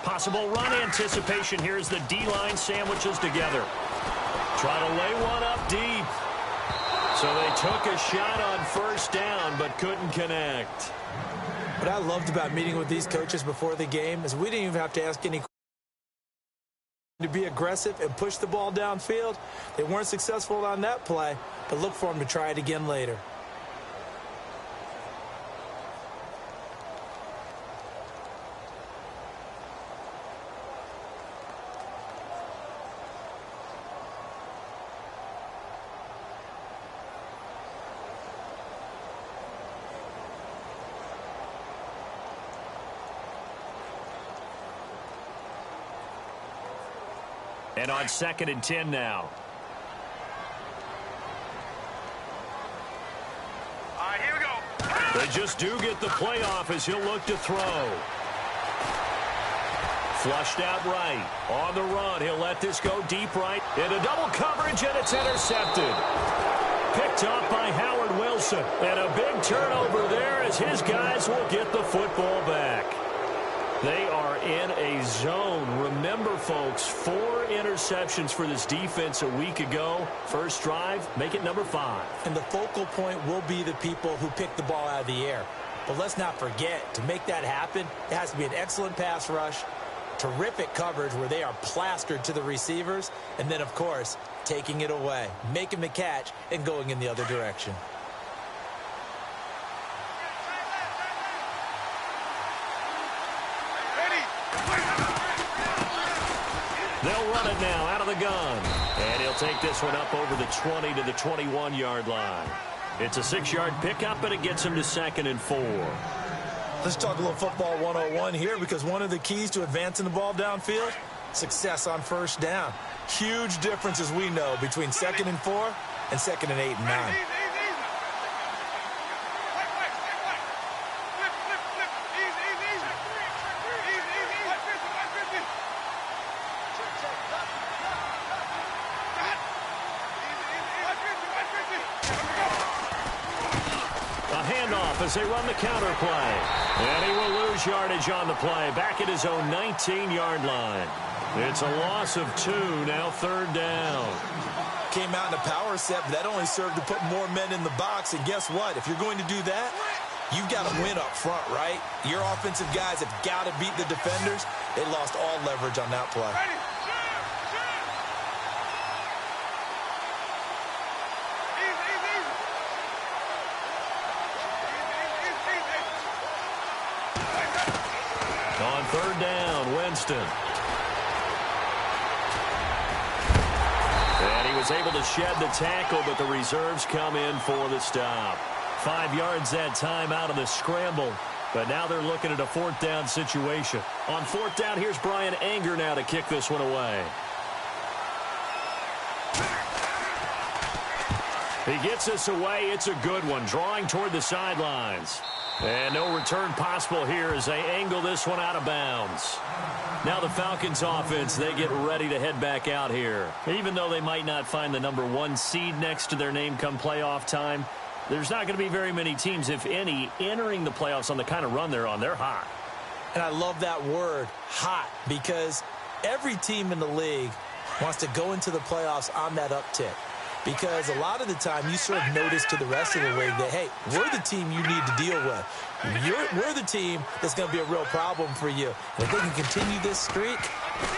Possible run anticipation here as the D-line sandwiches together. Try to lay one up deep. So they took a shot on first down but couldn't connect. What I loved about meeting with these coaches before the game is we didn't even have to ask any to be aggressive and push the ball downfield. They weren't successful on that play, but look for them to try it again later. And on 2nd and 10 now. All right, here we go. They just do get the playoff as he'll look to throw. Flushed out right. On the run, he'll let this go deep right. Into double coverage, and it's intercepted. Picked up by Howard Wilson. And a big turnover there as his guys will get the football back. They are in a zone. Remember, folks, 4 interceptions for this defense a week ago. First drive, make it number 5. And the focal point will be the people who pick the ball out of the air. But let's not forget, to make that happen, it has to be an excellent pass rush, terrific coverage where they are plastered to the receivers, and then, of course, taking it away, making the catch, and going in the other direction. They'll run it now out of the gun. And he'll take this one up over the 20 to the 21-yard line. It's a 6-yard pickup, and it gets him to 2nd and 4. Let's talk a little football 101 here, because one of the keys to advancing the ball downfield, success on first down. Huge difference, as we know, between 2nd and 4 and 2nd and 8 and 9. As they run the counter play. And he will lose yardage on the play. Back at his own 19-yard line. It's a loss of 2, now 3rd down. Came out in a power set, but that only served to put more men in the box. And guess what? If you're going to do that, you've got to win up front, right? Your offensive guys have got to beat the defenders. They lost all leverage on that play. On 3rd down, Winston. And he was able to shed the tackle, but the reserves come in for the stop. 5 yards that time out of the scramble. But now they're looking at a 4th down situation. On 4th down, here's Brian Anger now to kick this one away. He gets us away. It's a good one, drawing toward the sidelines. And no return possible here as they angle this one out of bounds. Now the Falcons offense, they get ready to head back out here. Even though they might not find the number 1 seed next to their name come playoff time, there's not going to be very many teams, if any, entering the playoffs on the kind of run they're on. They're hot. And I love that word, hot, because every team in the league wants to go into the playoffs on that uptick. Because a lot of the time you serve notice to the rest of the league that, hey, we're the team you need to deal with. We're the team that's going to be a real problem for you. And if they can continue this streak,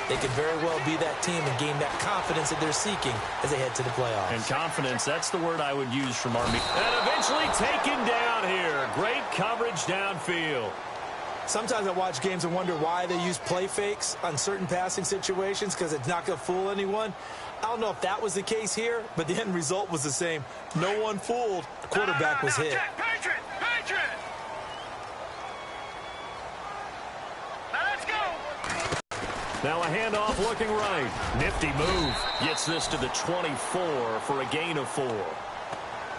they could very well be that team and gain that confidence that they're seeking as they head to the playoffs. And confidence, that's the word I would use from Army. And eventually taken down here. Great coverage downfield. Sometimes I watch games and wonder why they use play fakes on certain passing situations, because it's not going to fool anyone. I don't know if that was the case here, but the end result was the same. No one fooled. The quarterback was hit. Patriot! Now let's go! Now a handoff looking right. Nifty move. Gets this to the 24 for a gain of 4.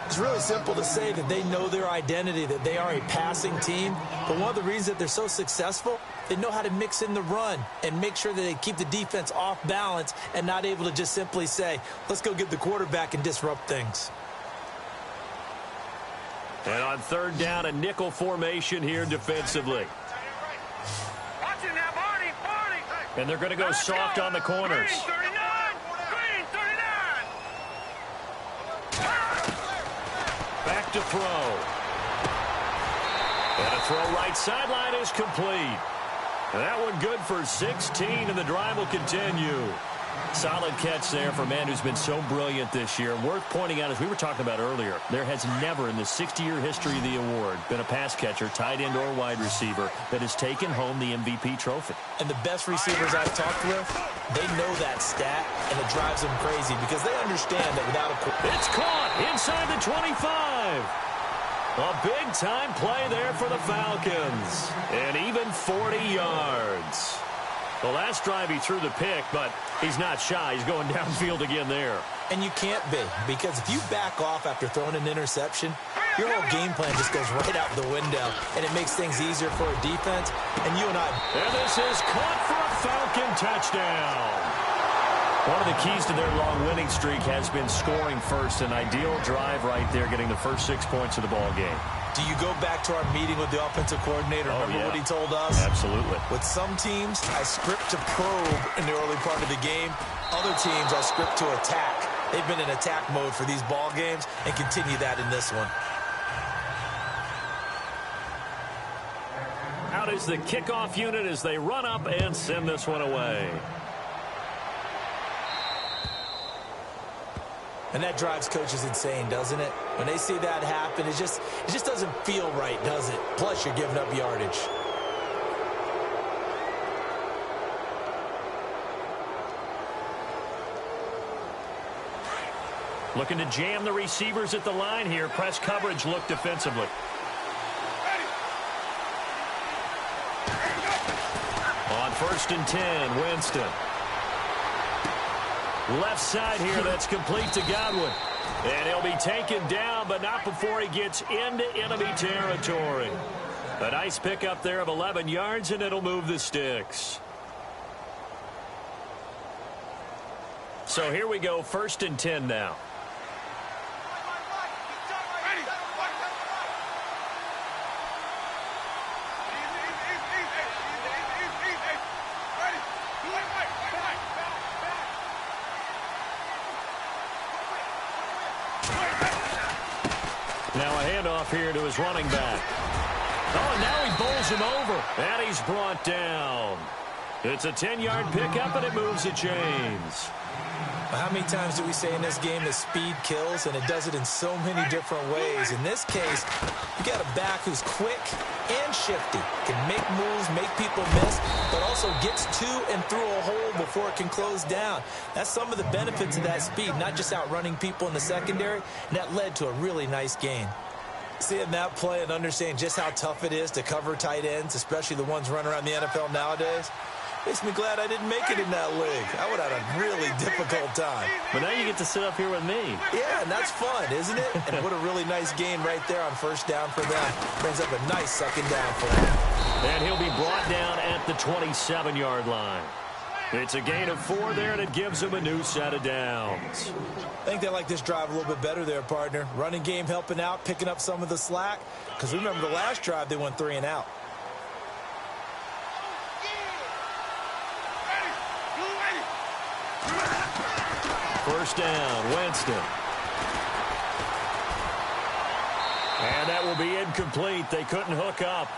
It's really simple to say that they know their identity, that they are a passing team. But one of the reasons that they're so successful, they know how to mix in the run and make sure that they keep the defense off balance and not able to just simply say, let's go get the quarterback and disrupt things. And on 3rd down, a nickel formation here defensively. Watch it now, Barney! And they're going to go soft on the corners. Green 39! Green 39! Back to throw. And a throw right sideline is complete. That one good for 16, and the drive will continue. Solid catch there for a man who's been so brilliant this year. And worth pointing out, as we were talking about earlier, there has never in the 60-year history of the award been a pass catcher, tight end, or wide receiver that has taken home the MVP trophy. And the best receivers I've talked with, they know that stat, and it drives them crazy because they understand that without a... It's caught inside the 25. A big-time play there for the Falcons. And even 40 yards. The last drive he threw the pick, but he's not shy. He's going downfield again there. And you can't be, because if you back off after throwing an interception, your whole game plan just goes right out the window, and it makes things easier for a defense. And you and I... And this is caught for a Falcon touchdown. One of the keys to their long winning streak has been scoring first. An ideal drive right there, getting the first 6 points of the ball game. Do you go back to our meeting with the offensive coordinator? Remember what he told us? Absolutely. With some teams, I script to probe in the early part of the game. Other teams, I script to attack. They've been in attack mode for these ball games and continue that in this one. Out is the kickoff unit as they run up and send this one away. And that drives coaches insane, doesn't it? When they see that happen, it just doesn't feel right, does it? Plus, you're giving up yardage. Looking to jam the receivers at the line here. Press coverage look defensively. On 1st and 10, Winston. Left side here, that's complete to Godwin. And he'll be taken down, but not before he gets into enemy territory. A nice pickup there of 11 yards, and it'll move the sticks. So here we go, 1st and 10 now. Now a handoff here to his running back. Oh, now he bowls him over. And he's brought down. It's a 10-yard pickup, and it moves the chains. How many times do we say in this game that speed kills, and it does it in so many different ways? In this case, you got a back who's quick and shifty, can make moves, make people miss, but also gets to and through a hole before it can close down. That's some of the benefits of that speed, not just outrunning people in the secondary, and that led to a really nice gain. Seeing that play and understanding just how tough it is to cover tight ends, especially the ones running around the NFL nowadays, makes me glad I didn't make it in that league. I would have had a really difficult time. But now you get to sit up here with me. Yeah, and that's fun, isn't it? And what a really nice gain right there on 1st down for them. Brings up a nice 2nd down for them. And he'll be brought down at the 27-yard line. It's a gain of 4 there, and it gives him a new set of downs. I think they like this drive a little bit better there, partner. Running game helping out, picking up some of the slack. Because remember, the last drive, they went 3 and out. First down, Winston. And that will be incomplete. They couldn't hook up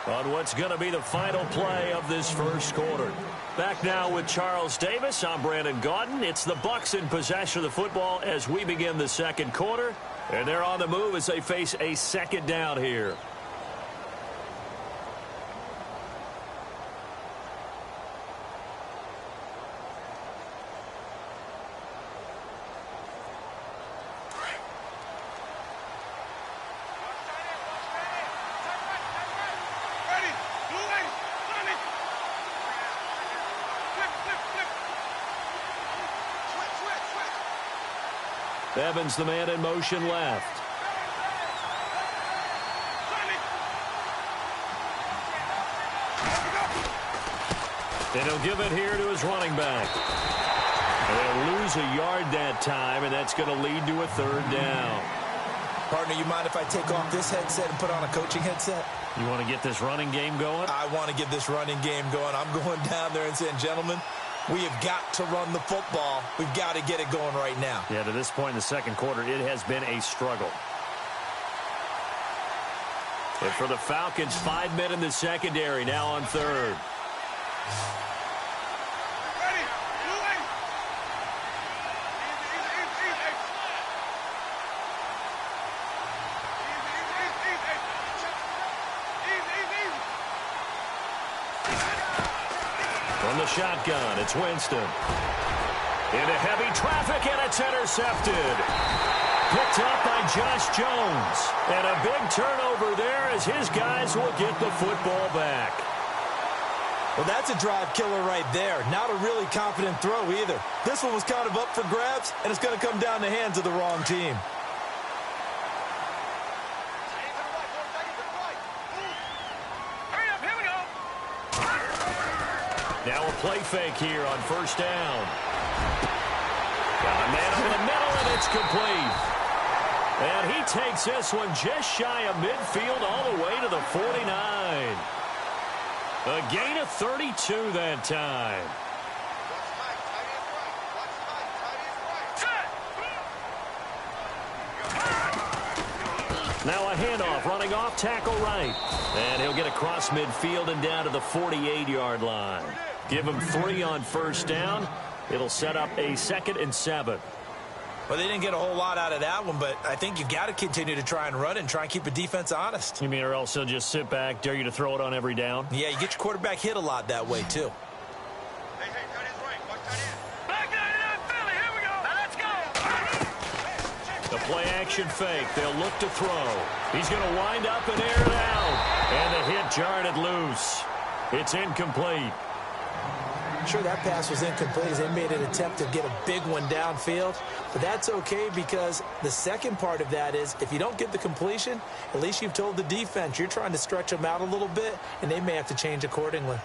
on what's going to be the final play of this first quarter. Back now with Charles Davis. I'm Brandon Gaudin. It's the Bucs in possession of the football as we begin the second quarter. And they're on the move as they face a 2nd down here. Evans, the man in motion left. And he'll give it here to his running back. And they'll lose a yard that time, and that's going to lead to a 3rd down. Partner, you mind if I take off this headset and put on a coaching headset? You want to get this running game going? I want to get this running game going. I'm going down there and saying, gentlemen, we have got to run the football. We've got to get it going right now. Yeah, to this point in the second quarter, it has been a struggle. And for the Falcons, 5 men in the secondary, now on third. From the shotgun, it's Winston. Into heavy traffic, and it's intercepted. Picked up by Josh Jones. And a big turnover there as his guys will get the football back. Well, that's a drive killer right there. Not a really confident throw either. This one was kind of up for grabs, and it's going to come down the hands of the wrong team. Now a play fake here on first down. Got a man over the middle, and it's complete. And he takes this one just shy of midfield all the way to the 49. A gain of 32 that time. Now a handoff, running off tackle right. And he'll get across midfield and down to the 48-yard line. Give him 3 on first down. It'll set up a 2nd and 7. Well, they didn't get a whole lot out of that one, but I think you've got to continue to try and run and try and keep the defense honest. You mean or else they'll just sit back, dare you to throw it on every down? Yeah, you get your quarterback hit a lot that way, too. Hey, tight end's right. Watch tight end. Back Philly. Here we go. Let's go. The play action fake. They'll look to throw. He's going to wind up and air it out. And the hit jarred it loose. It's incomplete. Sure, that pass was incomplete as they made an attempt to get a big one downfield. But that's okay because the second part of that is if you don't get the completion, at least you've told the defense you're trying to stretch them out a little bit, and they may have to change accordingly.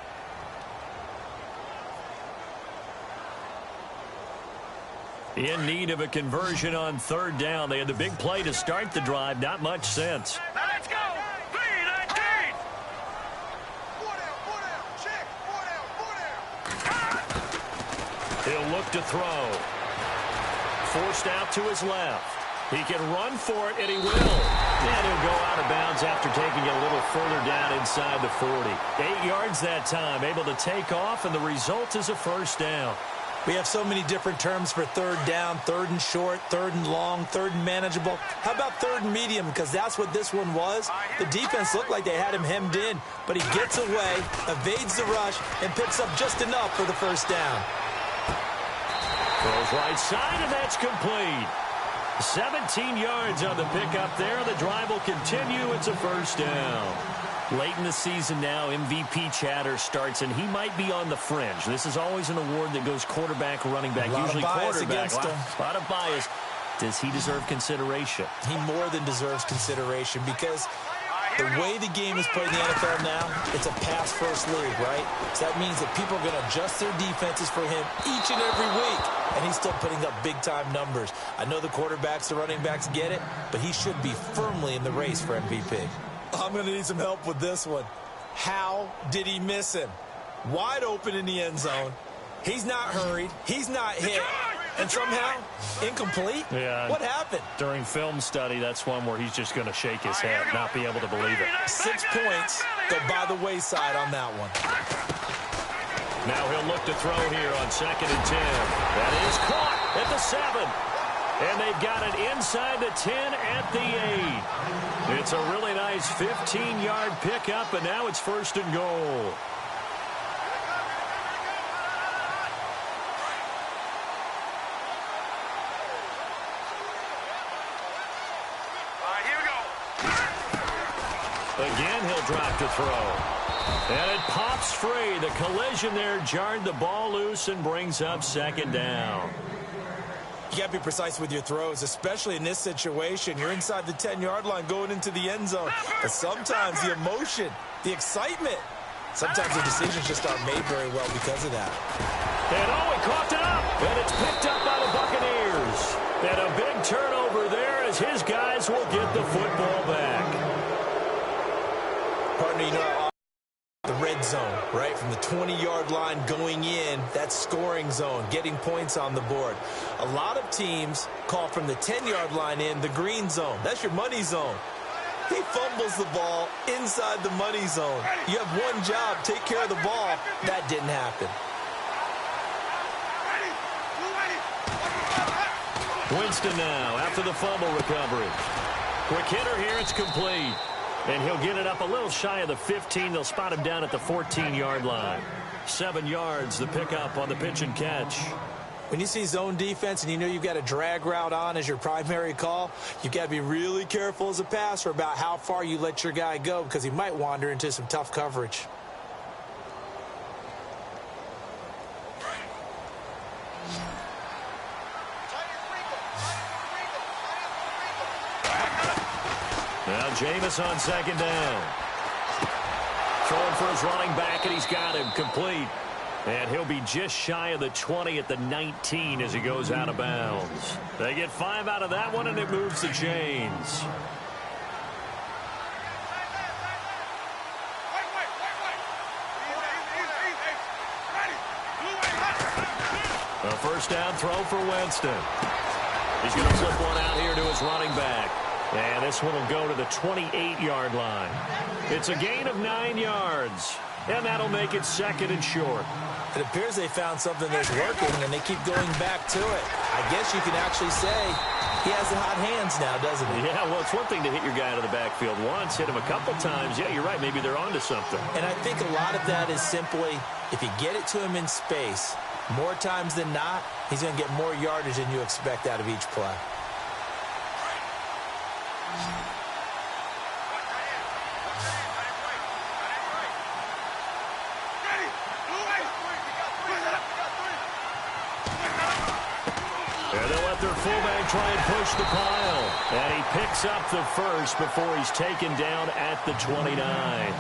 In need of a conversion on third down. They had the big play to start the drive. Not much sense. Now let's go. 3-19. 4 down. Check. 4 down. He'll look to throw. Forced out to his left. He can run for it, and he will. And he'll go out of bounds after taking it a little further down inside the 40. 8 yards that time, able to take off, and the result is a first down. We have so many different terms for third down, third and short, third and long, third and manageable. How about third and medium? Because that's what this one was. The defense looked like they had him hemmed in, but he gets away, evades the rush, and picks up just enough for the first down. Throws right side, and that's complete. 17 yards on the pickup there. The drive will continue. It's a first down. Late in the season now, MVP chatter starts, and he might be on the fringe. This is always an award that goes quarterback, running back, usually quarterback. A lot of bias. Does he deserve consideration? He more than deserves consideration because the way the game is played in the NFL now, it's a pass-first league, right? So that means that people are going to adjust their defenses for him each and every week, and he's still putting up big-time numbers. I know the quarterbacks, the running backs get it, but he should be firmly in the race for MVP. I'm going to need some help with this one. How did he miss him? Wide open in the end zone. He's not hurried. He's not hit. And somehow, incomplete? Yeah. What happened? During film study, that's one where he's just going to shake his head, not be able to believe it. 6 points go by the wayside on that one. Now he'll look to throw here on 2nd and 10. That is caught at the 7. And they've got it inside the 10 at the 8. It's a really nice 15-yard pickup, and now it's 1st and goal. Again, he'll drop to throw. And it pops free. The collision there jarred the ball loose and brings up 2nd down. You got to be precise with your throws, especially in this situation. You're inside the 10-yard line going into the end zone. But sometimes the emotion, the excitement, sometimes the decisions just aren't made very well because of that. And he coughed it up. And it's picked up by the Buccaneers. And a big turnover there as his guys will get the football back. Partner, you know, the red zone, right? From the 20-yard line going in, that's scoring zone, getting points on the board. A lot of teams call from the 10-yard line in the green zone. That's your money zone. He fumbles the ball inside the money zone. You have one job, take care of the ball. That didn't happen. Winston now after the fumble recovery. Quick hitter here, it's complete. And he'll get it up a little shy of the 15. They'll spot him down at the 14-yard line. 7 yards, the pickup on the pitch and catch. When you see zone defense and you know you've got a drag route on as your primary call, you've got to be really careful as a passer about how far you let your guy go because he might wander into some tough coverage. Now Jameis on second down. Throwing for his running back, and he's got him complete. And he'll be just shy of the 20 at the 19 as he goes out of bounds. They get 5 out of that one, and it moves the chains. A first down throw for Winston. He's going to flip one out here to his running back. And this one will go to the 28-yard line. It's a gain of 9 yards. And that'll make it second and short. It appears they found something that's working, and they keep going back to it. I guess you can actually say he has the hot hands now, doesn't he? Yeah, well, it's one thing to hit your guy out of the backfield once, hit him a couple times. Yeah, you're right. Maybe they're onto something. And I think a lot of that is simply if you get it to him in space, more times than not, he's going to get more yardage than you expect out of each play. Their fullback try and push the pile. And he picks up the first before he's taken down at the 29.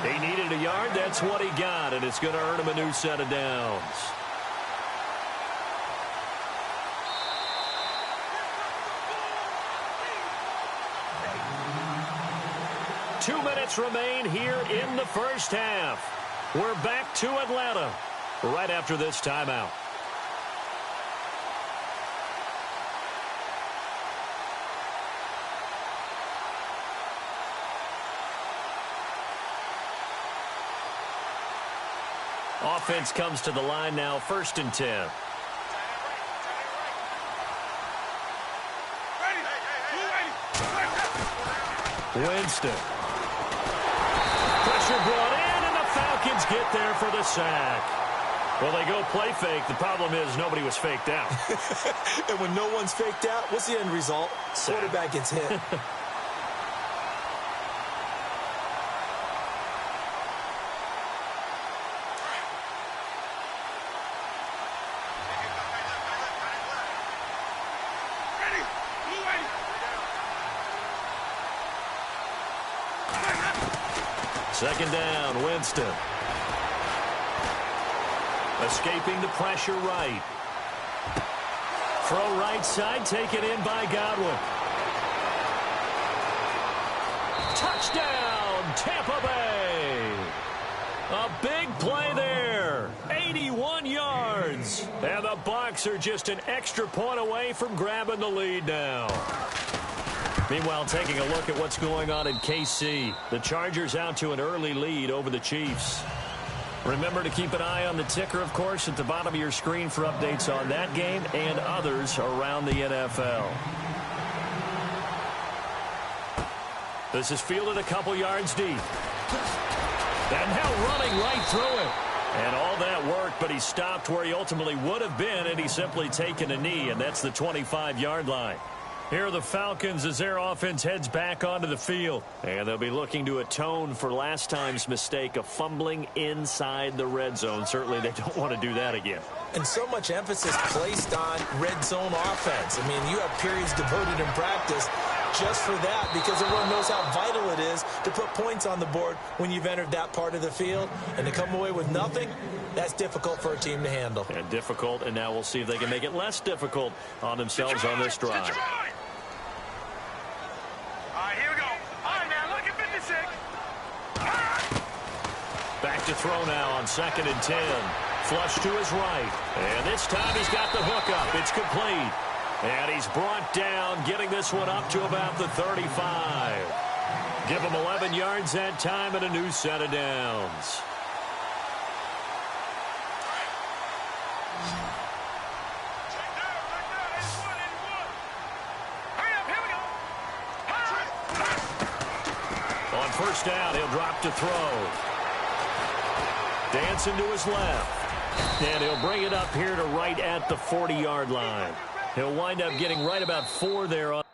He needed a yard. That's what he got, and it's going to earn him a new set of downs. Two minutes remain here in the first half. We're back to Atlanta right after this timeout. Offense comes to the line now, 1st and 10. Winston. Pressure brought in, and the Falcons get there for the sack. Well, they go play fake. The problem is nobody was faked out. And when no one's faked out, what's the end result? Sack. Quarterback gets hit. Second down, Winston. Escaping the pressure right. Throw right side, taken in by Godwin. Touchdown, Tampa Bay. A big play there. 81 yards. And the Bucs are just an extra point away from grabbing the lead now. Meanwhile, taking a look at what's going on in KC. The Chargers out to an early lead over the Chiefs. Remember to keep an eye on the ticker, of course, at the bottom of your screen for updates on that game and others around the NFL. This is fielded a couple yards deep. And now running right through it. And all that work, but he stopped where he ultimately would have been, and he's simply taken a knee, and that's the 25-yard line. Here are the Falcons as their offense heads back onto the field. And they'll be looking to atone for last time's mistake of fumbling inside the red zone. Certainly they don't want to do that again. And so much emphasis placed on red zone offense. I mean, you have periods devoted in practice just for that because everyone knows how vital it is to put points on the board when you've entered that part of the field. And to come away with nothing, that's difficult for a team to handle. And difficult, and now we'll see if they can make it less difficult on themselves on this drive. All right, here we go. All right, now, look at 56. to throw now on 2nd and 10. Flush to his right. And this time he's got the hook up. It's complete. And he's brought down, getting this one up to about the 35. Give him 11 yards that time and a new set of downs. On first down, he'll drop to throw. Dancing to his left. And he'll bring it up here to right at the 40-yard line. He'll wind up getting right about 4 there on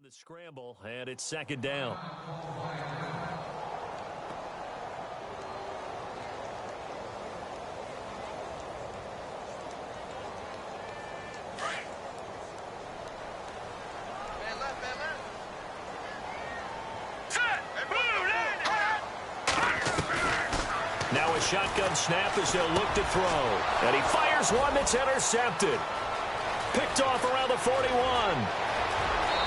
the scramble, and it's 2nd down. Now a shotgun snap as they'll look to throw. And he fires one that's intercepted. Picked off around the 41.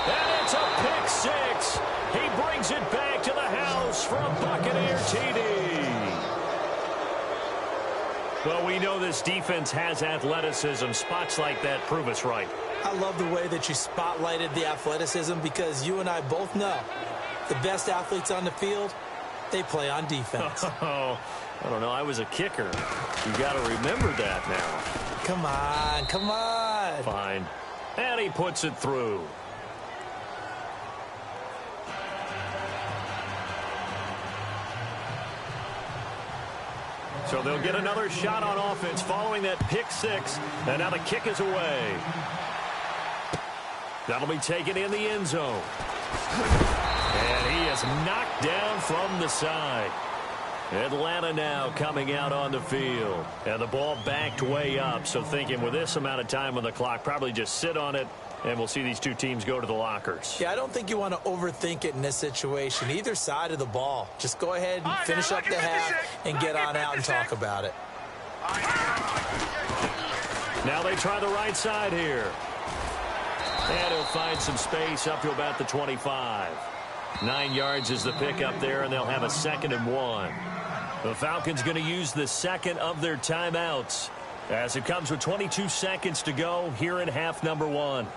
And it's a pick 6. He brings it back to the house for a Buccaneer TD. Well, we know this defense has athleticism. Spots like that prove us right. I love the way that you spotlighted the athleticism because you and I both know the best athletes on the field, they play on defense. Oh, I don't know. I was a kicker. You got to remember that now. Come on, come on. Fine. And he puts it through. So they'll get another shot on offense following that pick 6. And now the kick is away. That'll be taken in the end zone. And he is knocked down from the side. Atlanta now coming out on the field. And the ball backed way up. So thinking with this amount of time on the clock, probably just sit on it. And we'll see these two teams go to the lockers. Yeah, I don't think you want to overthink it in this situation. Either side of the ball. Just go ahead and finish up the half and get on out and talk about it. Now they try the right side here. And he'll find some space up to about the 25. 9 yards is the pickup there, and they'll have a 2nd and 1. The Falcons going to use the second of their timeouts as it comes with 22 seconds to go here in half number 1.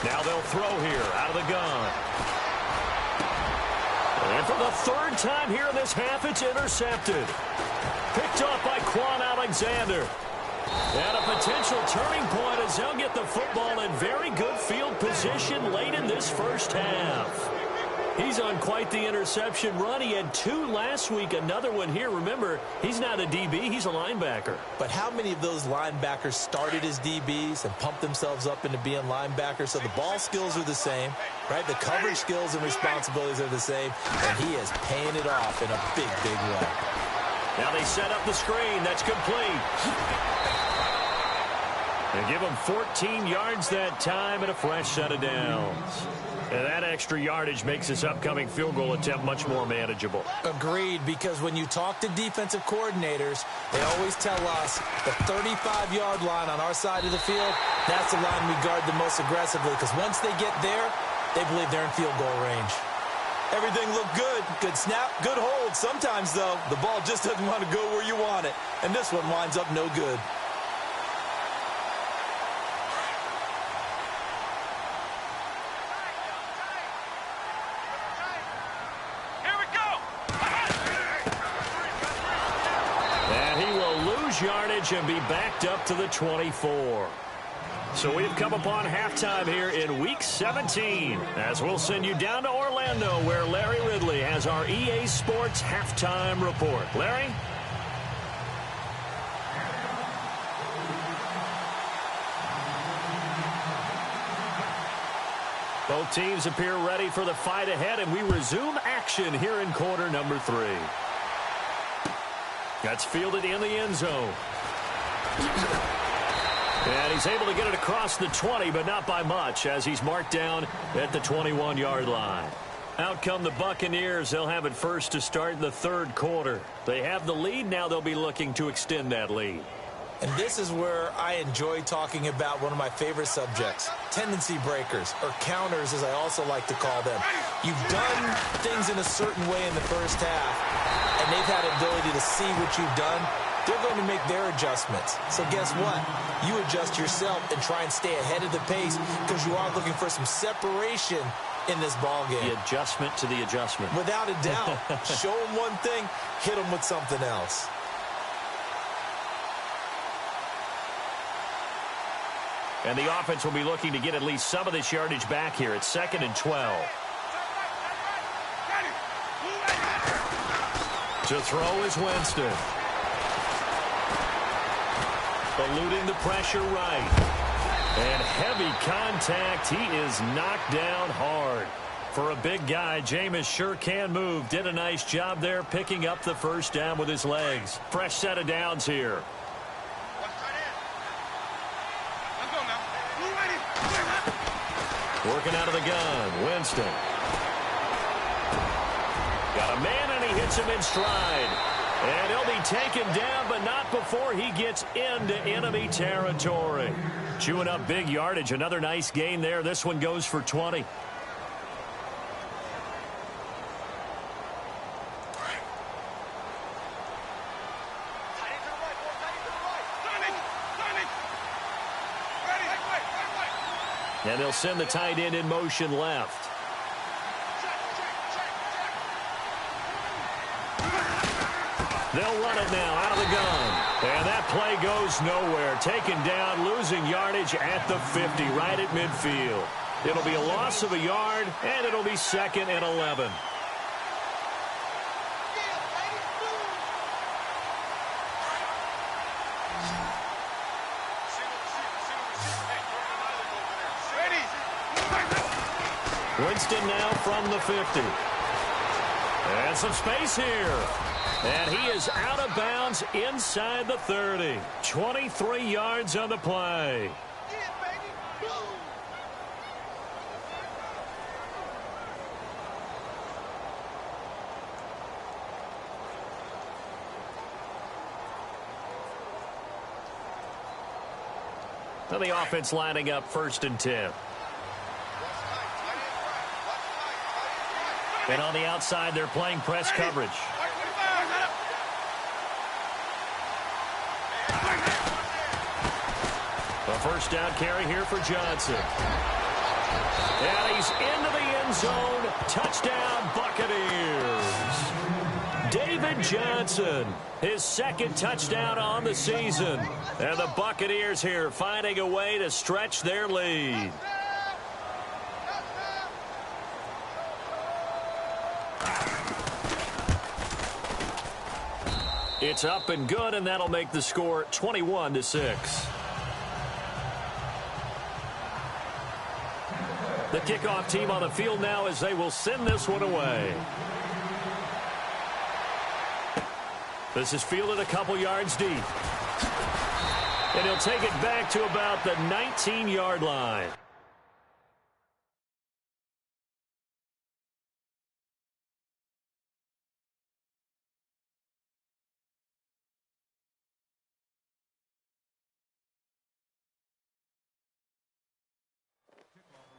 Now they'll throw here out of the gun. And for the 3rd time here in this half, it's intercepted. Picked off by Quan Alexander. And a potential turning point as they'll get the football in very good field position late in this first half. He's on quite the interception run. He had 2 last week, another one here. Remember, he's not a DB, he's a linebacker. But how many of those linebackers started as DBs and pumped themselves up into being linebackers? So the ball skills are the same, right? The coverage skills and responsibilities are the same, and he is paying it off in a big, big way. Now they set up the screen. That's complete. They give him 14 yards that time and a fresh set of downs. And that extra yardage makes this upcoming field goal attempt much more manageable. Agreed, because when you talk to defensive coordinators, they always tell us the 35-yard line on our side of the field, that's the line we guard the most aggressively, because once they get there, they believe they're in field goal range. Everything looked good. Good snap, good hold. Sometimes, though, the ball just doesn't want to go where you want it. And this one winds up no good. Yardage and be backed up to the 24. So we've come upon halftime here in Week 17 as we'll send you down to Orlando where Larry Ridley has our EA Sports halftime report. Larry? Both teams appear ready for the fight ahead, and we resume action here in quarter number 3. That's fielded in the end zone. And he's able to get it across the 20, but not by much, as he's marked down at the 21-yard line. Out come the Buccaneers. They'll have it first to start in the 3rd quarter. They have the lead. Now they'll be looking to extend that lead. And this is where I enjoy talking about one of my favorite subjects, tendency breakers, or counters as I also like to call them. You've done things in a certain way in the first half, and they've had the ability to see what you've done. They're going to make their adjustments. So guess what? You adjust yourself and try and stay ahead of the pace because you are looking for some separation in this ballgame. The adjustment to the adjustment. Without a doubt. Show them one thing, hit them with something else. And the offense will be looking to get at least some of this yardage back here. It's 2nd and 12. To throw is Winston. Eluding the pressure right. And heavy contact. He is knocked down hard. For a big guy, Jameis sure can move. Did a nice job there picking up the first down with his legs. Fresh set of downs here. Working out of the gun, Winston. Got a man, and he hits him in stride. And he'll be taken down, but not before he gets into enemy territory. Chewing up big yardage. Another nice gain there. This one goes for 20. And they'll send the tight end in motion left. They'll run it now out of the gun. And that play goes nowhere. Taken down, losing yardage at the 50, right at midfield. It'll be a loss of a yard, and it'll be 2nd and 11. Winston now from the 50. And some space here. And he is out of bounds inside the 30. 23 yards on the play. And the offense lining up 1st and 10. And on the outside, they're playing press coverage. A 1st down carry here for Johnson. And he's into the end zone. Touchdown, Buccaneers. David Johnson, his 2nd touchdown on the season. And the Buccaneers here finding a way to stretch their lead. It's up and good, and that'll make the score 21-6. The kickoff team on the field now as they will send this one away. This is fielded a couple yards deep. And he'll take it back to about the 19-yard line.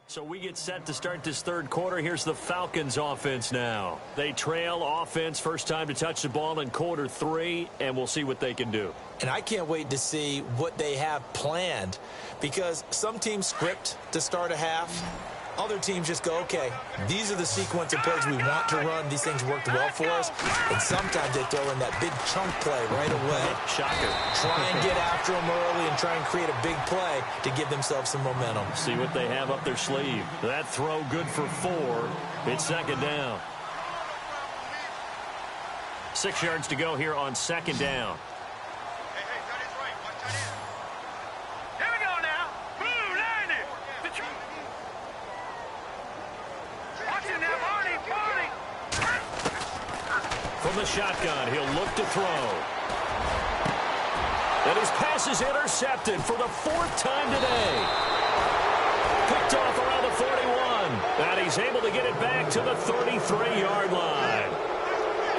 So we get set to start this 3rd quarter. Here's the Falcons offense now. They trail offense, first time to touch the ball in quarter 3, and we'll see what they can do. And I can't wait to see what they have planned, because some teams script to start a half. Other teams just go, okay, these are the sequence of plays we want to run. These things worked well for us. And sometimes they throw in that big chunk play right away. Shocker. Try and get after them early and try and create a big play to give themselves some momentum. See what they have up their sleeve. That throw good for 4. It's 2nd down. 6 yards to go here on 2nd down. From the shotgun, he'll look to throw. And his pass is intercepted for the 4th time today. Picked off around the 41. And he's able to get it back to the 33-yard line.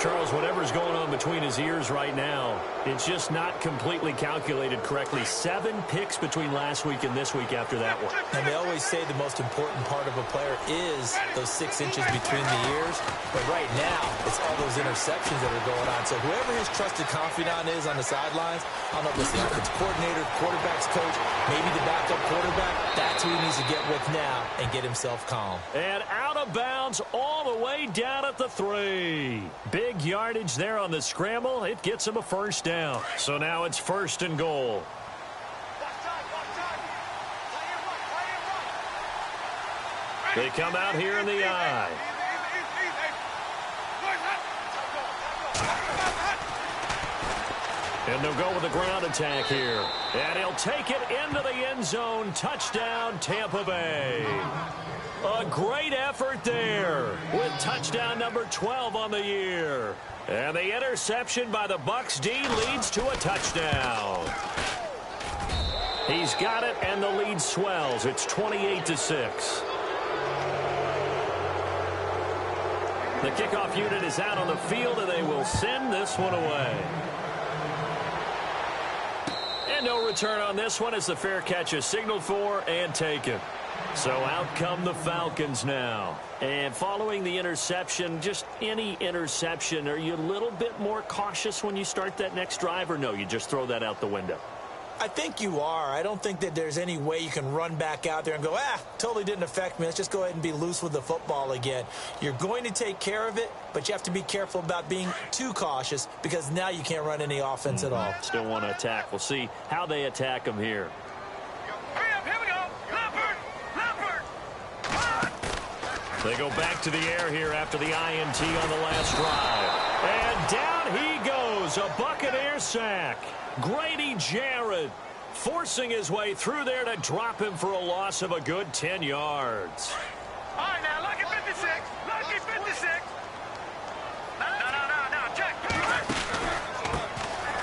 Charles, whatever's going on between his ears right now, it's just not completely calculated correctly. 7 picks between last week and this week after that one. And they always say the most important part of a player is those 6 inches between the ears. But right now, it's all those interceptions that are going on. So whoever his trusted confidant is on the sidelines, I don't know if it's the offense coordinator, quarterback's coach, maybe the backup quarterback, that's who he needs to get with now and get himself calm. And out of bounds all the way down at the 3. Big yardage there on the scramble. It gets him a 1st down. So now it's 1st and goal. They come out here in the eye. And they'll go with the ground attack here. And he'll take it into the end zone. Touchdown, Tampa Bay. A great effort there with touchdown number 12 on the year. And the interception by the Bucs D leads to a touchdown. He's got it, and the lead swells. It's 28-6. The kickoff unit is out on the field, and they will send this one away. And no return on this one as the fair catch is signaled for and taken. So out come the Falcons now. And following the interception, just any interception, are you a little bit more cautious when you start that next drive, or no, you just throw that out the window? I think you are. I don't think that there's any way you can run back out there and go, totally didn't affect me. Let's just go ahead and be loose with the football again. You're going to take care of it, but you have to be careful about being too cautious because now you can't run any offense at all. Still want to attack. We'll see how they attack them here. They go back to the air here after the INT on the last drive. And down he goes, a Buccaneer sack. Grady Jarrett forcing his way through there to drop him for a loss of a good 10 yards. All right, now, lucky 56. Lucky 56. No, check.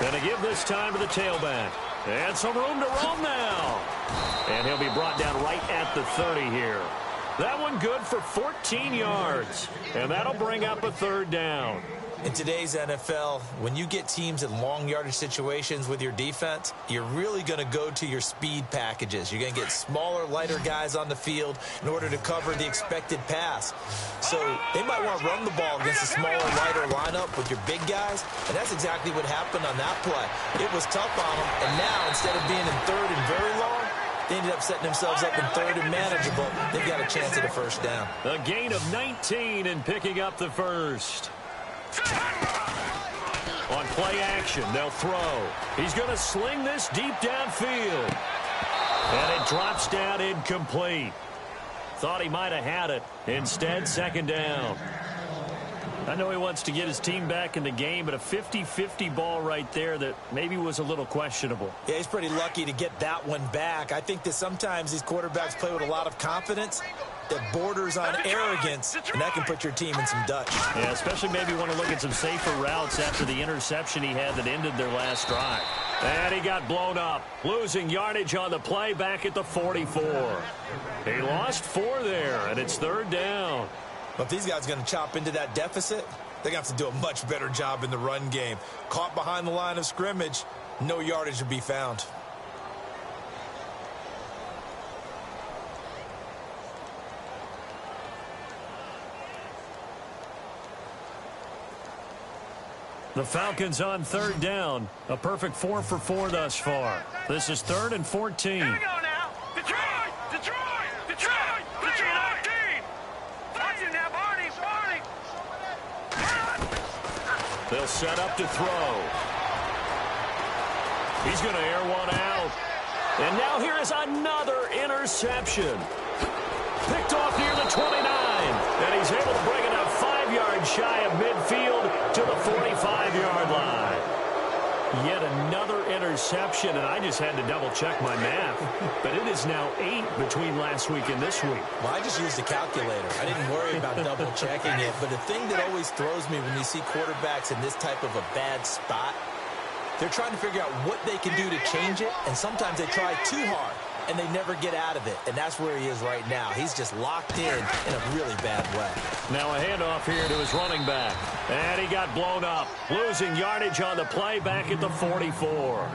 Gonna give this time to the tailback. And some room to roam now. And he'll be brought down right at the 30 here. That one good for 14 yards. And that'll bring up a third down. In today's NFL, when you get teams in long yardage situations with your defense, you're really going to go to your speed packages. You're going to get smaller, lighter guys on the field in order to cover the expected pass. So they might want to run the ball against a smaller, lighter lineup with your big guys, and that's exactly what happened on that play. It was tough on them, and now instead of being in third and very long, they ended up setting themselves up in third and manageable. They've got a chance at a first down. A gain of 19 and picking up the first. On play action, they'll throw. He's going to sling this deep downfield. And it drops down incomplete. Thought he might have had it. Instead, second down. I know he wants to get his team back in the game, but a 50-50 ball right there that maybe was a little questionable. Yeah, he's pretty lucky to get that one back. I think that sometimes these quarterbacks play with a lot of confidence that borders on arrogance, and that can put your team in some Dutch. Yeah, especially maybe want to look at some safer routes after the interception he had that ended their last drive. And he got blown up, losing yardage on the play back at the 44. He lost 4 there, and it's third down. But if these guys are going to chop into that deficit, they're going to have to do a much better job in the run game. Caught behind the line of scrimmage, no yardage to be found. The Falcons on third down. A perfect 4 for 4 thus far. This is 3rd and 14. Here we go now. Detroit! Detroit! Detroit! Detroit! 14! Watch it now, Barney! Barney! They'll set up to throw. He's going to air one out. And now here is another interception. Picked off near the 29. And he's able to bring it up 5 yards shy of midfield to the 45-yard line. Yet another interception, and I just had to double-check my math. But it is now 8 between last week and this week. Well, I just used a calculator. I didn't worry about double-checking it. But the thing that always throws me when you see quarterbacks in this type of a bad spot, they're trying to figure out what they can do to change it, and sometimes they try too hard, and they never get out of it. And that's where he is right now. He's just locked in a really bad way. Now a handoff here to his running back. And he got blown up, losing yardage on the play back at the 44.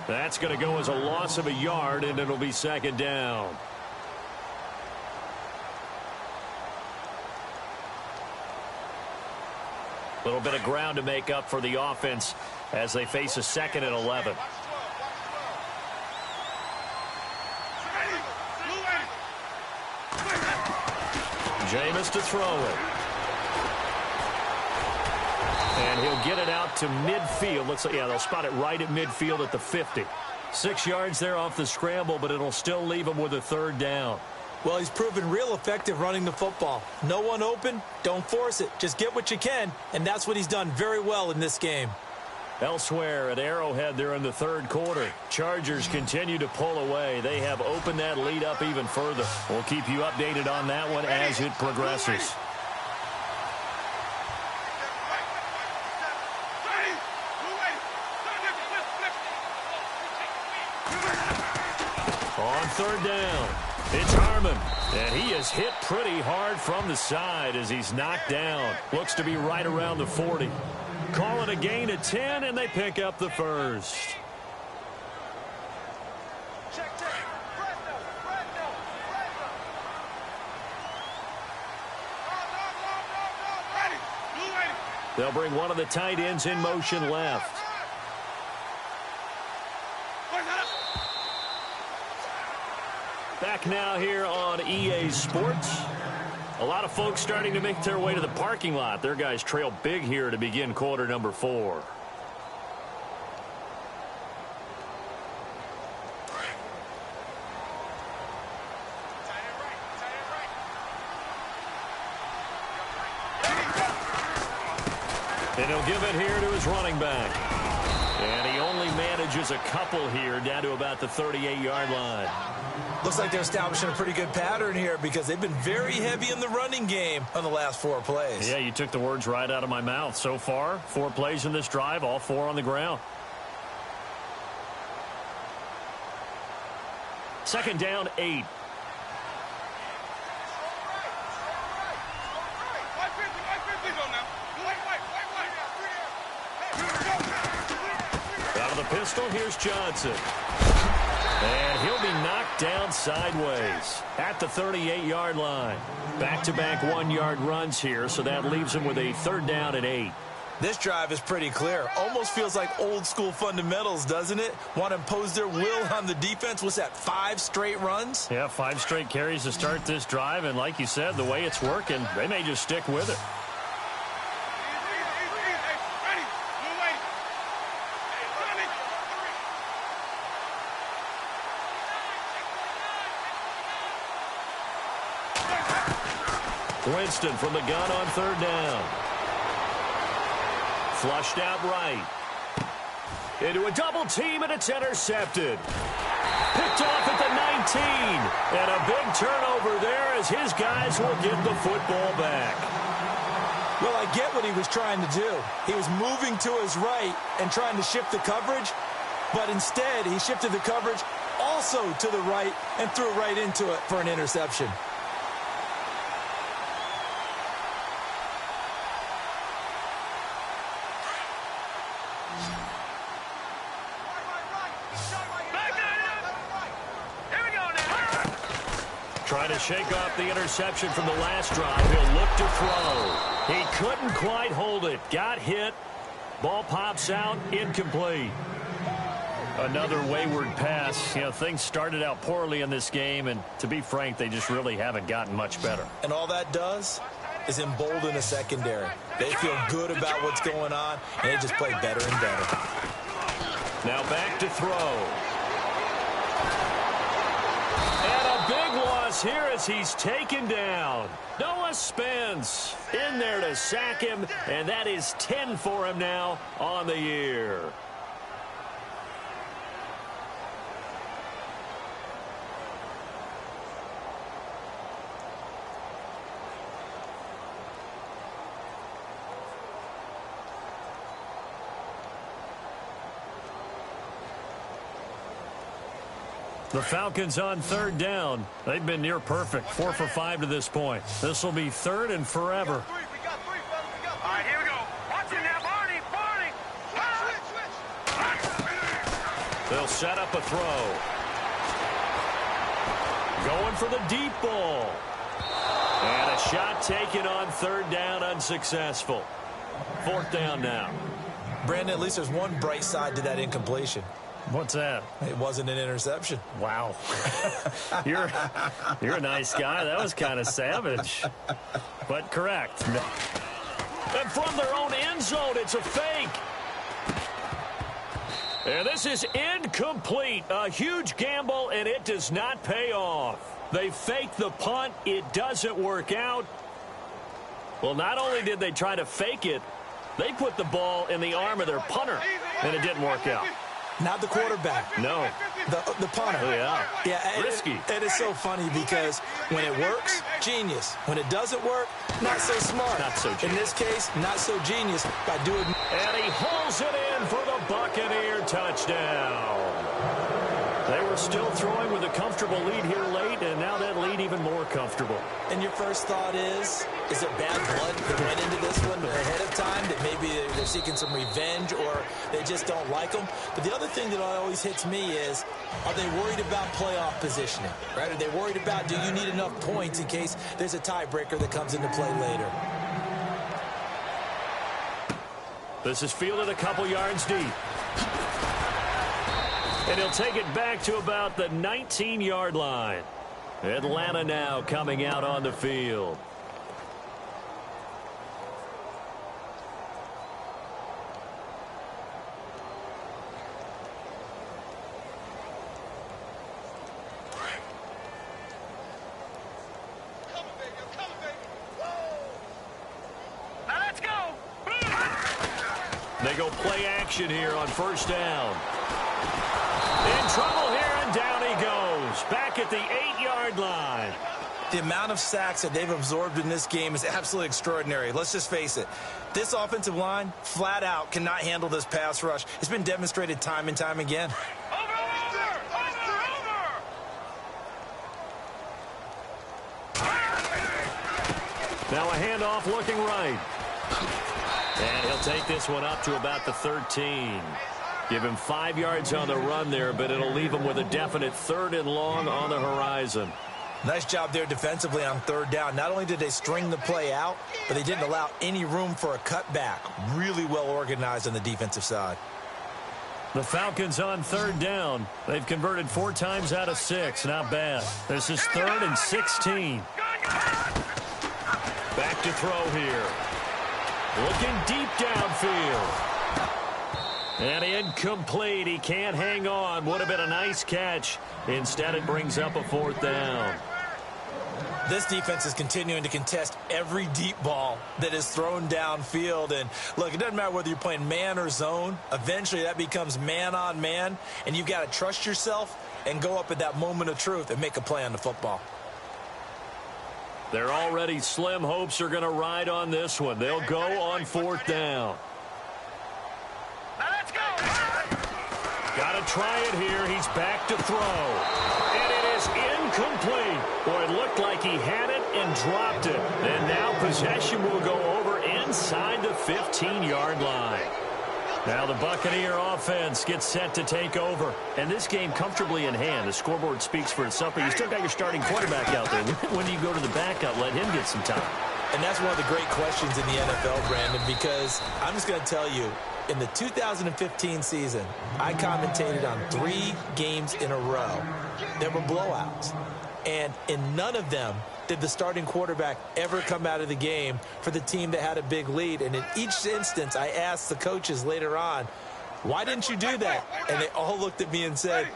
That's going to go as a loss of a yard, and it'll be second down. A little bit of ground to make up for the offense as they face a 2nd and 11. Jameis to throw it. And he'll get it out to midfield. Looks like, yeah, they'll spot it right at midfield at the 50. 6 yards there off the scramble, but it'll still leave him with a third down. Well, he's proven real effective running the football. No one open, don't force it. Just get what you can, and that's what he's done very well in this game. Elsewhere at Arrowhead, they're in the 3rd quarter. Chargers continue to pull away. They have opened that lead up even further. We'll keep you updated on that one as it progresses. On third down, it's Harmon. And he is hit pretty hard from the side as he's knocked down. Looks to be right around the 40. Call it a gain of 10, and they pick up the first. They'll bring one of the tight ends in motion left. Back now here on EA Sports. A lot of folks starting to make their way to the parking lot. Their guys trail big here to begin quarter number 4. And he'll give it here to his running back. And he only manages a couple here down to about the 38-yard line. Looks like they're establishing a pretty good pattern here because they've been very heavy in the running game on the last 4 plays. Yeah, you took the words right out of my mouth. So far, 4 plays in this drive, all 4 on the ground. 2nd down, 8. pistol. Here's Johnson. And he'll be knocked down sideways at the 38-yard line. Back-to-back one-yard runs here, so that leaves him with a 3rd down and 8. This drive is pretty clear. Almost feels like old-school fundamentals, doesn't it? Want to impose their will on the defense. What's that, 5 straight runs? Yeah, 5 straight carries to start this drive, and like you said, the way it's working, they may just stick with it. Winston from the gun on 3rd down. Flushed out right. Into a double team, and it's intercepted. Picked off at the 19. And a big turnover there as his guys will get the football back. Well, I get what he was trying to do. He was moving to his right and trying to shift the coverage, but instead he shifted the coverage also to the right and threw right into it for an interception. Trying to shake off the interception from the last drive. He'll look to throw. He couldn't quite hold it. Got hit. Ball pops out. Incomplete. Another wayward pass. You know, things started out poorly in this game, and to be frank, they just really haven't gotten much better. And all that does is embolden a secondary. They feel good about what's going on, and they just play better and better. Now back to throw. Big loss here as he's taken down. Noah Spence in there to sack him, and that is 10 for him now on the year. The Falcons on 3rd down. They've been near perfect. 4 for 5 to this point. This will be 3rd and forever. We got three, fellas. All right, here we go. Watch it now, Barney. Switch. They'll set up a throw. Going for the deep ball. And a shot taken on 3rd down, unsuccessful. 4th down now. Brandon, at least there's one bright side to that incompletion. What's that? It wasn't an interception. Wow. You're a nice guy. That was kind of savage. But correct. And from their own end zone, it's a fake. And this is incomplete. A huge gamble, and it does not pay off. They fake the punt. It doesn't work out. Well, not only did they try to fake it, they put the ball in the arm of their punter, and it didn't work out. Not the quarterback. No. The punter. Oh, yeah. Yeah, risky. It is so funny because when it works, genius. When it doesn't work, not so smart. Not so genius. In this case, not so genius by doing. And he hauls it in for the Buccaneer touchdown. They were still throwing with a comfortable lead here late, and now that lead even more comfortable. And your first thought is there bad blood that went into this one ahead of time, that maybe they're seeking some revenge or they just don't like them? But the other thing that always hits me is, are they worried about playoff positioning? Right? Are they worried about, do you need enough points in case there's a tiebreaker that comes into play later? This is fielded a couple yards deep. And he'll take it back to about the 19-yard line. Atlanta now coming out on the field. Now let's go. They go play action here on 1st down. In trouble here, and down he goes. Back at the 8-yard line. The amount of sacks that they've absorbed in this game is absolutely extraordinary. Let's just face it. This offensive line, flat out, cannot handle this pass rush. It's been demonstrated time and time again. Now a handoff looking right. And he'll take this one up to about the 13. Give him 5 yards on the run there, but it'll leave him with a definite 3rd and long on the horizon. Nice job there defensively on 3rd down. Not only did they string the play out, but they didn't allow any room for a cutback. Really well organized on the defensive side. The Falcons on 3rd down. They've converted 4 times out of 6. Not bad. This is 3rd and 16. Back to throw here. Looking deep downfield. And incomplete. He can't hang on. Would have been a nice catch. Instead, it brings up a 4th down. This defense is continuing to contest every deep ball that is thrown downfield. And, look, it doesn't matter whether you're playing man or zone. Eventually, that becomes man-on-man. And you've got to trust yourself and go up at that moment of truth and make a play on the football. Their already slim hopes are going to ride on this one. They'll go on 4th down. Got to try it here. He's back to throw. And it is incomplete. Boy, it looked like he had it and dropped it. And now possession will go over inside the 15-yard line. Now the Buccaneer offense gets set to take over. And this game comfortably in hand. The scoreboard speaks for itself, but you still got your starting quarterback out there. When do you go to the backup? Let him get some time. And that's one of the great questions in the NFL, Brandon, because I'm just going to tell you, in the 2015 season, I commentated on 3 games in a row. There were blowouts. And in none of them did the starting quarterback ever come out of the game for the team that had a big lead. And in each instance, I asked the coaches later on, why didn't you do that? And they all looked at me and said,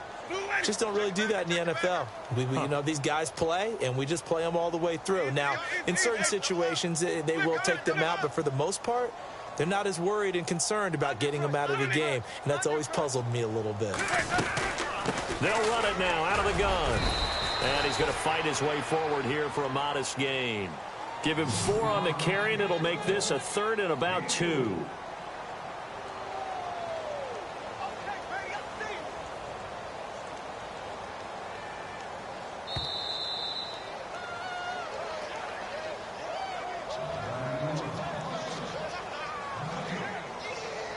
just don't really do that in the NFL. You know, these guys play, and we just play them all the way through. Now, in certain situations, they will take them out, but for the most part, they're not as worried and concerned about getting them out of the game, and that's always puzzled me a little bit. They'll run it now out of the gun. And he's going to fight his way forward here for a modest gain. Give him 4 on the carry, and it'll make this a 3rd and about 2.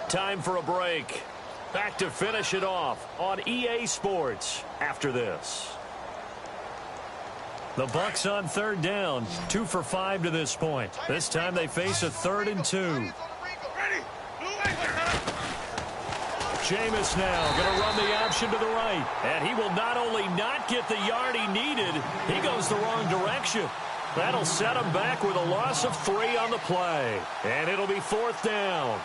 Time for a break. Back to finish it off on EA Sports after this. The Bucs on 3rd down, 2 for 5 to this point. This time they face a 3rd and 2. Jameis now going to run the option to the right. And he will not only not get the yard he needed, he goes the wrong direction. That'll set him back with a loss of 3 on the play. And it'll be 4th down.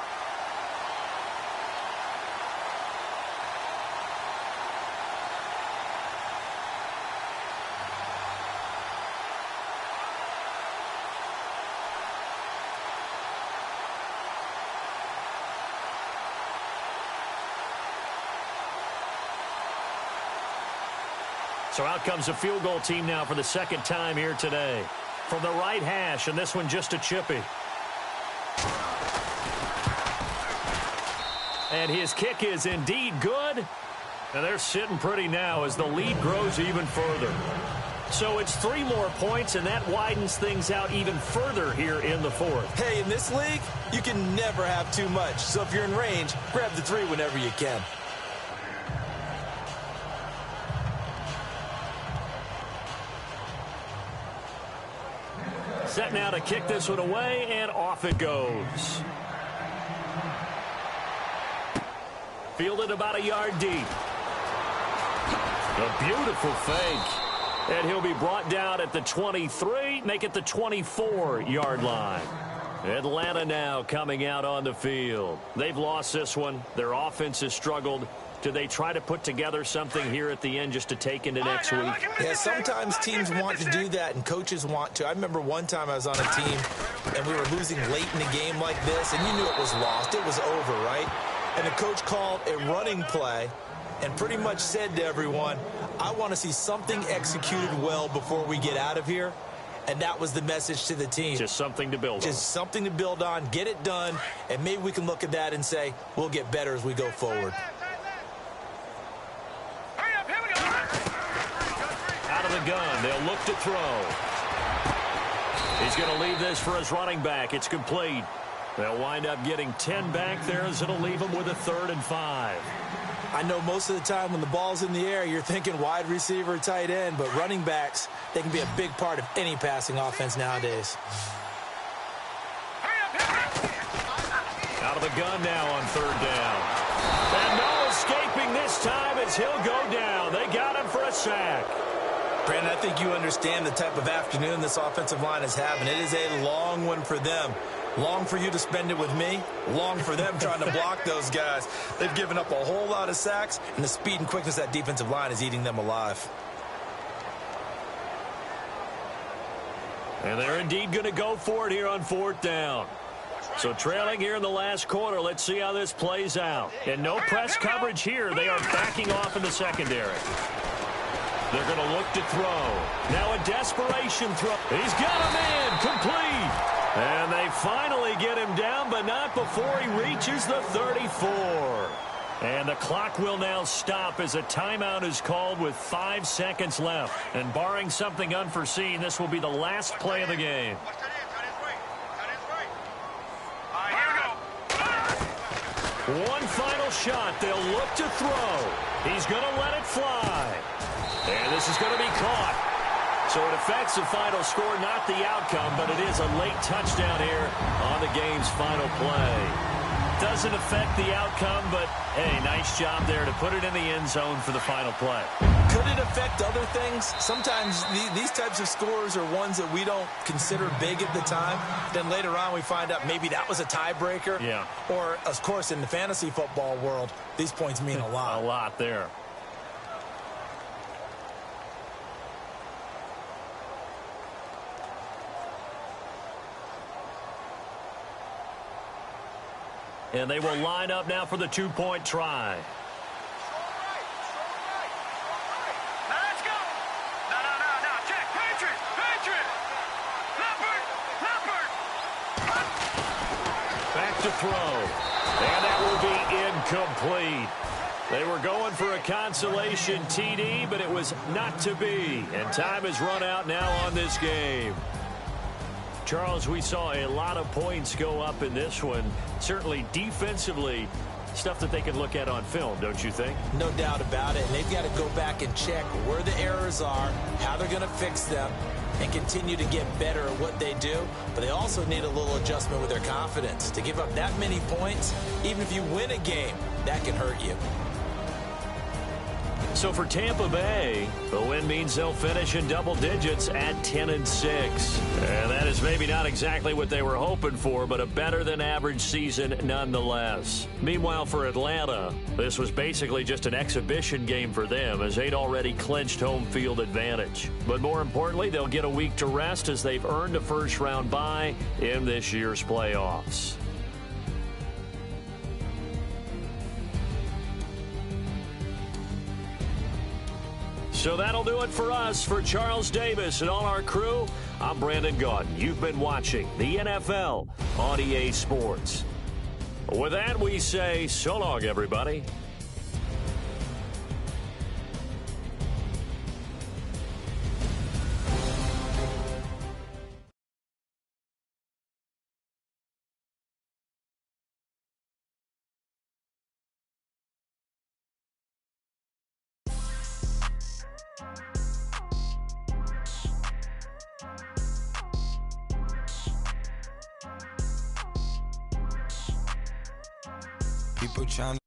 So out comes the field goal team now for the 2nd time here today. From the right hash, and this one just a chippy. And his kick is indeed good. And they're sitting pretty now as the lead grows even further. So it's 3 more points, and that widens things out even further here in the 4th. Hey, in this league, you can never have too much. So if you're in range, grab the 3 whenever you can. Set now to kick this one away, and off it goes. Fielded about a yard deep. A beautiful fake. And he'll be brought down at the 23, make it the 24-yard line. Atlanta now coming out on the field. They've lost this one. Their offense has struggled. Do they try to put together something here at the end just to take into next week? Yeah, sometimes teams want to do that and coaches want to. I remember one time I was on a team and we were losing late in the game like this, and you knew it was lost. It was over, right? And the coach called a running play and pretty much said to everyone, I want to see something executed well before we get out of here. And that was the message to the team. Just something to build on. Just something to build on, get it done, and maybe we can look at that and say, we'll get better as we go forward. Out of the gun, they'll look to throw. He's going to leave this for his running back. It's complete. They'll wind up getting 10 back there as it'll leave them with a 3rd and 5. I know most of the time when the ball's in the air, you're thinking wide receiver, tight end, but running backs, they can be a big part of any passing offense nowadays. Out of the gun now on 3rd down. And no escaping this time as he'll go down. They got him for a sack. Brandon, I think you understand the type of afternoon this offensive line is having. It is a long one for them. Long for you to spend it with me. Long for them trying to block those guys. They've given up a whole lot of sacks, and the speed and quickness of that defensive line is eating them alive. And they're indeed going to go for it here on 4th down. So trailing here in the last quarter, let's see how this plays out. And no press coverage here. They are backing off in the secondary. They're going to look to throw. Now a desperation throw. He's got a man complete. And they finally get him down, but not before he reaches the 34. And the clock will now stop as a timeout is called with 5 seconds left. And barring something unforeseen, this will be the last play of the game. One final shot. They'll look to throw. He's going to let it fly. And this is going to be caught. So it affects the final score, not the outcome, but it is a late touchdown here on the game's final play. Doesn't affect the outcome, but, hey, nice job there to put it in the end zone for the final play. Could it affect other things? Sometimes these types of scores are ones that we don't consider big at the time. Then later on we find out maybe that was a tiebreaker. Yeah. Or, of course, in the fantasy football world, these points mean a lot. A lot there. And they will line up now for the 2-point try. Now let's go. No. Check. Patriot. Leopard. Back to throw. And that will be incomplete. They were going for a consolation TD, but it was not to be. And time has run out now on this game. Charles, we saw a lot of points go up in this one. Certainly defensively, stuff that they can look at on film, don't you think? No doubt about it. And they've got to go back and check where the errors are, how they're going to fix them, and continue to get better at what they do. But they also need a little adjustment with their confidence. To give up that many points, even if you win a game, that can hurt you. So for Tampa Bay, the win means they'll finish in double digits at 10-6. And that is maybe not exactly what they were hoping for, but a better than average season nonetheless. Meanwhile, for Atlanta, this was basically just an exhibition game for them as they'd already clinched home field advantage. But more importantly, they'll get a week to rest as they've earned a first-round bye in this year's playoffs. So that'll do it for us. For Charles Davis and all our crew, I'm Brandon Gaudin. You've been watching the NFL on EA Sports. With that, we say so long, everybody. People trying